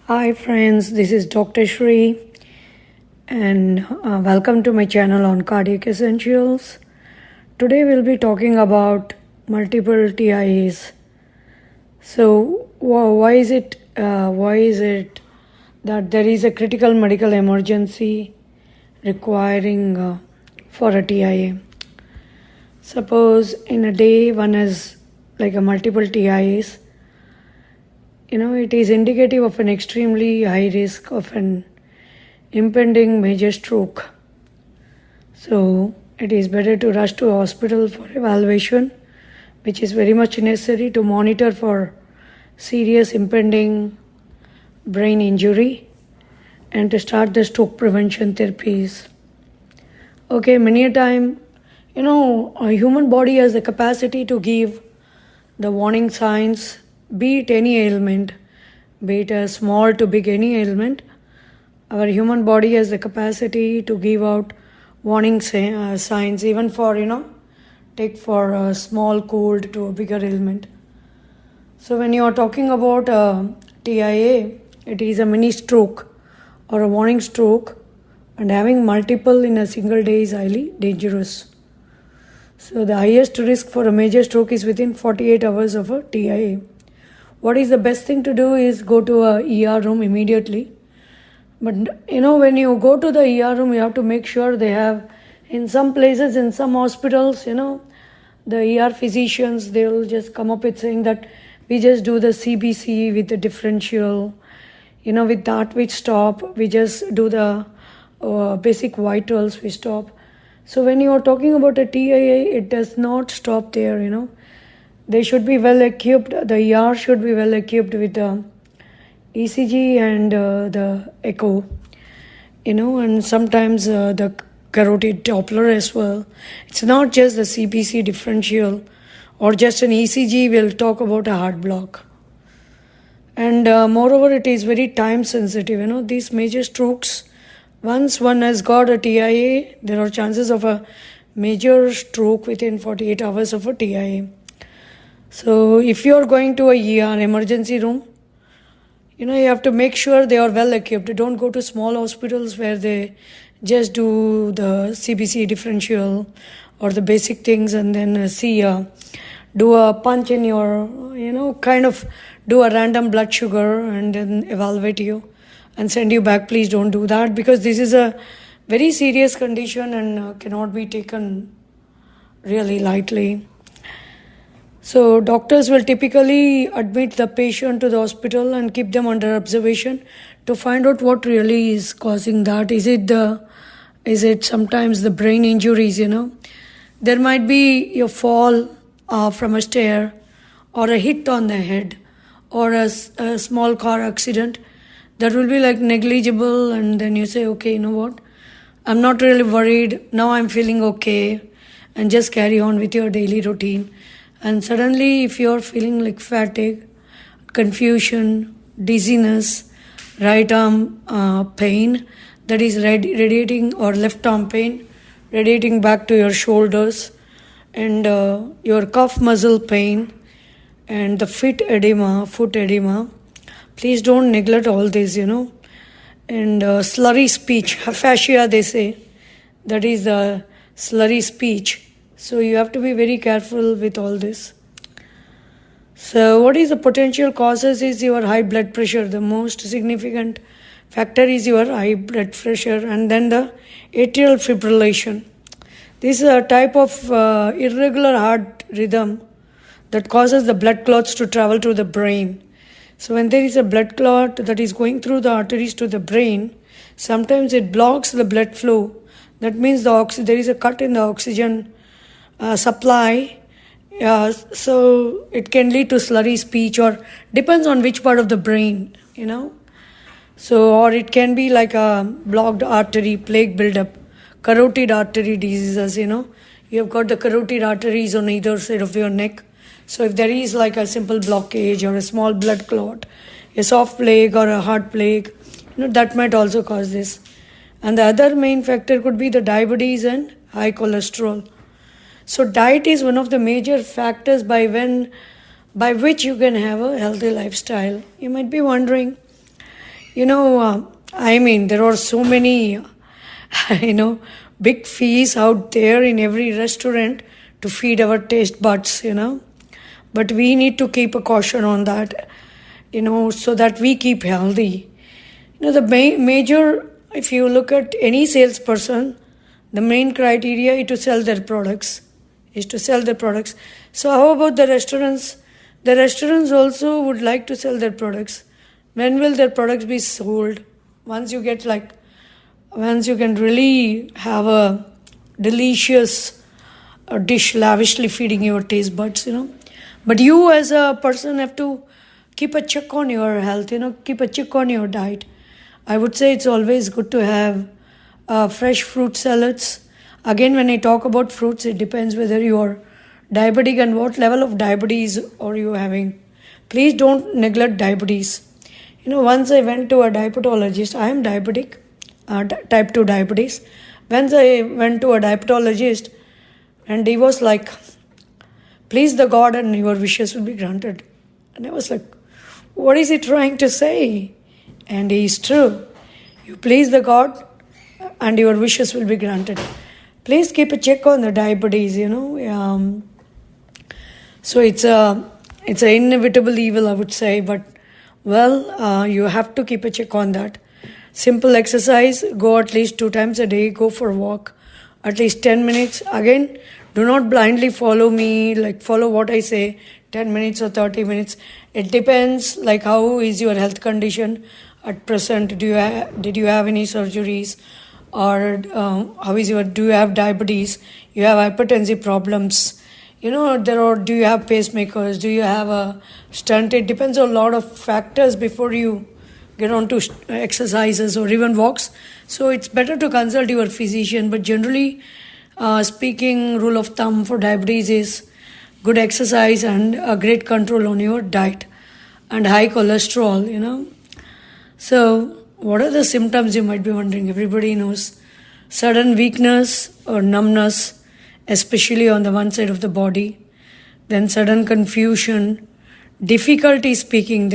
Hi friends, this is Dr. Shri and welcome to my channel on Cardiac Essentials. Today we'll be talking about multiple TIAs. So why is it that there is a critical medical emergency requiring for a TIA? Suppose in a day one has like a multiple TIAs. It is indicative of an extremely high risk of an impending major stroke. So it is better to rush to a hospital for evaluation, which is very much necessary to monitor for serious impending brain injury and to start the stroke prevention therapies. Okay, many a time, a human body has the capacity to give the warning signs, be it any ailment, be it a small to big any ailment. Our human body has the capacity to give out warning signs, even for, take for a small cold to a bigger ailment. So when you are talking about TIA, it is a mini stroke or a warning stroke, and having multiple in a single day is highly dangerous. So the highest risk for a major stroke is within 48 hours of a TIA. What is the best thing to do is go to a ER room immediately. But when you go to the ER room, you have to make sure they have, in some places, in some hospitals, the ER physicians, they'll just come up with saying that we just do the CBC with the differential, with that we stop, we just do the basic vitals, we stop. So when you are talking about a TIA, it does not stop there, They should be well equipped, the ER should be well equipped with the ECG and the echo, and sometimes the carotid Doppler as well. It's not just the CBC differential or just an ECG, we'll talk about a heart block. And moreover, it is very time sensitive, these major strokes. Once one has got a TIA, there are chances of a major stroke within 48 hours of a TIA. So if you are going to a ER emergency room, you have to make sure they are well equipped. Don't go to small hospitals where they just do the CBC differential or the basic things and then do a punch in your, kind of do a random blood sugar and then evaluate you and send you back. Please don't do that, because this is a very serious condition and cannot be taken really lightly. So doctors will typically admit the patient to the hospital and keep them under observation to find out what really is causing that. Is it sometimes the brain injuries, There might be a fall from a stair or a hit on the head or a small car accident that will be like negligible, and then you say, okay, you know what? I'm not really worried. Now I'm feeling okay, and just carry on with your daily routine. And suddenly, if you're feeling like fatigue, confusion, dizziness, right arm pain that is radiating, or left arm pain radiating back to your shoulders, and your cuff muscle pain, and the foot edema, please don't neglect all this, And slurry speech, aphasia they say, that is the slurry speech. So you have to be very careful with all this. So what is the potential causes is your high blood pressure. The most significant factor is your high blood pressure, and then the atrial fibrillation. This is a type of irregular heart rhythm that causes the blood clots to travel to the brain. So when there is a blood clot that is going through the arteries to the brain, sometimes it blocks the blood flow. That means there is a cut in the oxygen supply, so it can lead to slurry speech, or depends on which part of the brain, So, or it can be like a blocked artery, plaque buildup, carotid artery diseases, You have got the carotid arteries on either side of your neck. So if there is like a simple blockage or a small blood clot, a soft plaque or a hard plaque, that might also cause this. And the other main factor could be the diabetes and high cholesterol. So diet is one of the major factors by which you can have a healthy lifestyle. You might be wondering, I mean, there are so many, big fees out there in every restaurant to feed our taste buds. But we need to keep a caution on that, so that we keep healthy. The major, if you look at any salesperson, the main criteria is to sell their products. So how about the restaurants? The restaurants also would like to sell their products. When will their products be sold? Once you can really have a delicious dish lavishly feeding your taste buds. But you as a person have to keep a check on your health, keep a check on your diet. I would say it's always good to have fresh fruit salads. Again, when I talk about fruits, it depends whether you are diabetic and what level of diabetes are you having. Please don't neglect diabetes. Once I went to a diabetologist, I am diabetic, type 2 diabetes. Once I went to a diabetologist, and he was like, please the God and your wishes will be granted. And I was like, what is he trying to say? And he is true. You please the God and your wishes will be granted. Please keep a check on the diabetes, So it's an inevitable evil, I would say, but you have to keep a check on that. Simple exercise, go at least 2 times a day, go for a walk, at least 10 minutes. Again, do not blindly follow me, follow what I say, 10 minutes or 30 minutes. It depends, how is your health condition at present? Did you have any surgeries? Or do you have diabetes? You have hypertensive problems? Do you have pacemakers? Do you have a stunt? It depends on a lot of factors before you get on to exercises or even walks. So it's better to consult your physician. But generally speaking, rule of thumb for diabetes is good exercise and a great control on your diet and high cholesterol, So what are the symptoms, you might be wondering? Everybody knows. Sudden weakness or numbness, especially on the one side of the body. Then sudden confusion, difficulty speaking,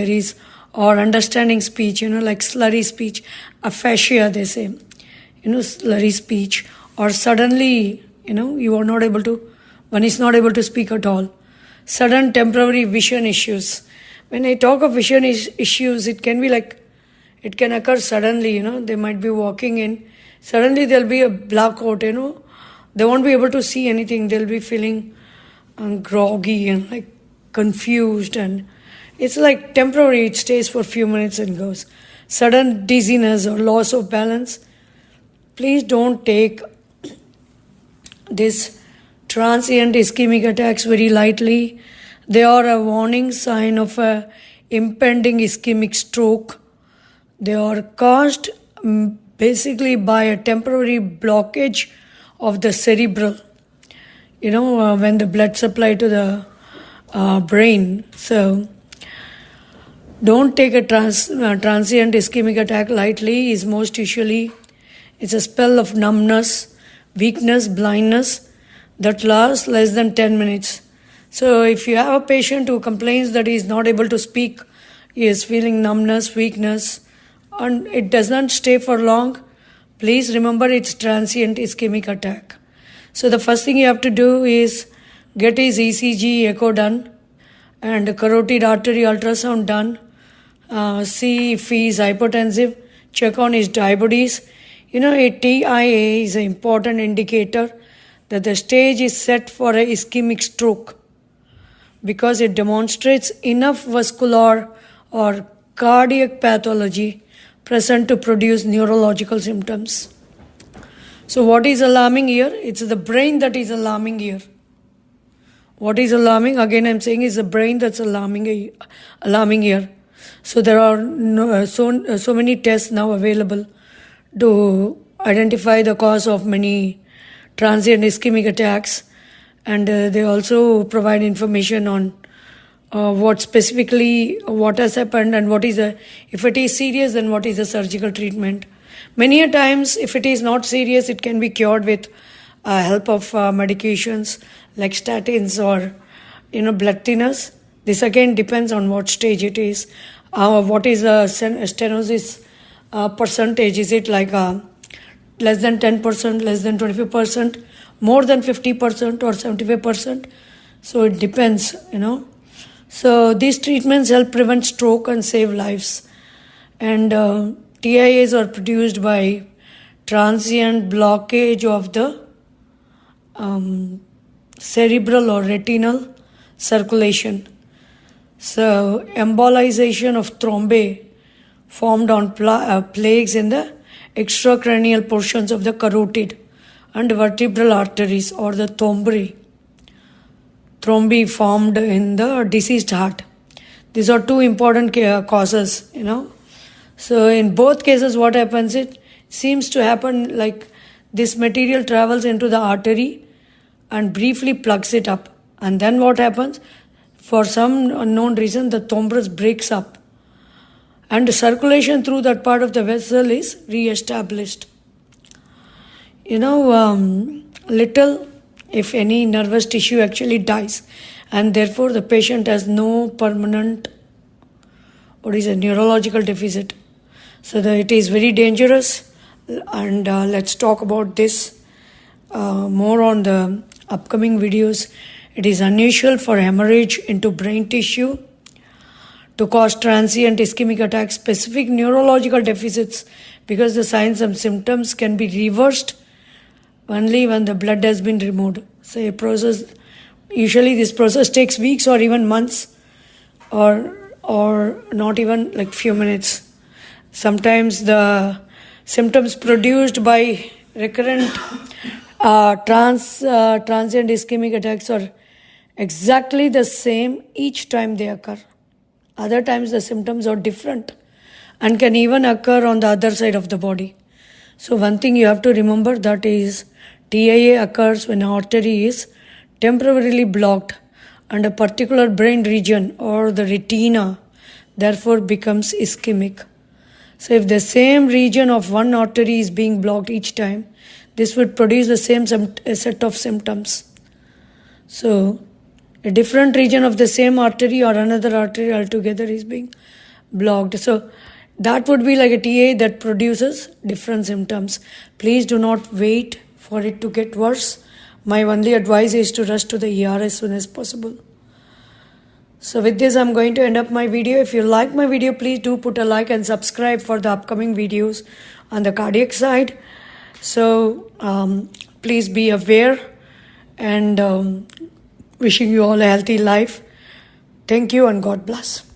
or understanding speech, like slurry speech, aphasia they say, slurry speech. Or suddenly, one is not able to speak at all. Sudden temporary vision issues. When I talk of vision issues, it can be it can occur suddenly, they might be walking in. Suddenly there'll be a blackout, they won't be able to see anything. They'll be feeling groggy and confused, and it's temporary. It stays for a few minutes and goes. Sudden dizziness or loss of balance. Please don't take this transient ischemic attacks very lightly. They are a warning sign of a impending ischemic stroke. They are caused basically by a temporary blockage of the cerebral, when the blood supply to the brain. So don't take a transient ischemic attack lightly. Is most usually it's a spell of numbness, weakness, blindness that lasts less than 10 minutes. So if you have a patient who complains that he is not able to speak, he is feeling numbness, weakness, and it does not stay for long, please remember it's transient ischemic attack. So the first thing you have to do is get his ECG echo done and carotid artery ultrasound done. See if he is hypertensive, check on his diabetes. A TIA is an important indicator that the stage is set for a ischemic stroke because it demonstrates enough vascular or cardiac pathology present to produce neurological symptoms. So what is alarming here? It's the brain that is alarming here. What is alarming? Again, I'm saying it's the brain that's alarming here. So there are so many tests now available to identify the cause of many transient ischemic attacks, and they also provide information on what has happened and if it is serious, then what is the surgical treatment. Many a times, if it is not serious, it can be cured with help of medications like statins or blood thinners. This again depends on what stage it is. What is the stenosis percentage? Is it like less than 10%, less than 25%, more than 50% or 75%? So it depends, So these treatments help prevent stroke and save lives. And TIAs are produced by transient blockage of the cerebral or retinal circulation. So embolization of thrombi formed on plaques in the extracranial portions of the carotid and vertebral arteries, or the thrombi formed in the deceased heart. These are two important causes, So in both cases, what happens, it seems to happen like this material travels into the artery and briefly plugs it up. And then what happens? For some unknown reason, the thrombus breaks up and the circulation through that part of the vessel is re-established. Little, if any, nervous tissue actually dies, and therefore the patient has no permanent neurological deficit. So it is very dangerous, and let's talk about this more on the upcoming videos. It is unusual for hemorrhage into brain tissue to cause transient ischemic attacks, specific neurological deficits, because the signs and symptoms can be reversed only when the blood has been removed. So usually this process takes weeks or even months, or not even like few minutes. Sometimes the symptoms produced by recurrent transient ischemic attacks are exactly the same each time they occur. Other times the symptoms are different and can even occur on the other side of the body. So one thing you have to remember, that is TIA occurs when an artery is temporarily blocked and a particular brain region or the retina therefore becomes ischemic. So if the same region of one artery is being blocked each time, this would produce the same set of symptoms. So a different region of the same artery or another artery altogether is being blocked. So that would be like a TA that produces different symptoms. Please do not wait for it to get worse. My only advice is to rush to the ER as soon as possible. So with this, I'm going to end up my video. If you like my video, please do put a like and subscribe for the upcoming videos on the cardiac side. So please be aware, and wishing you all a healthy life. Thank you and God bless.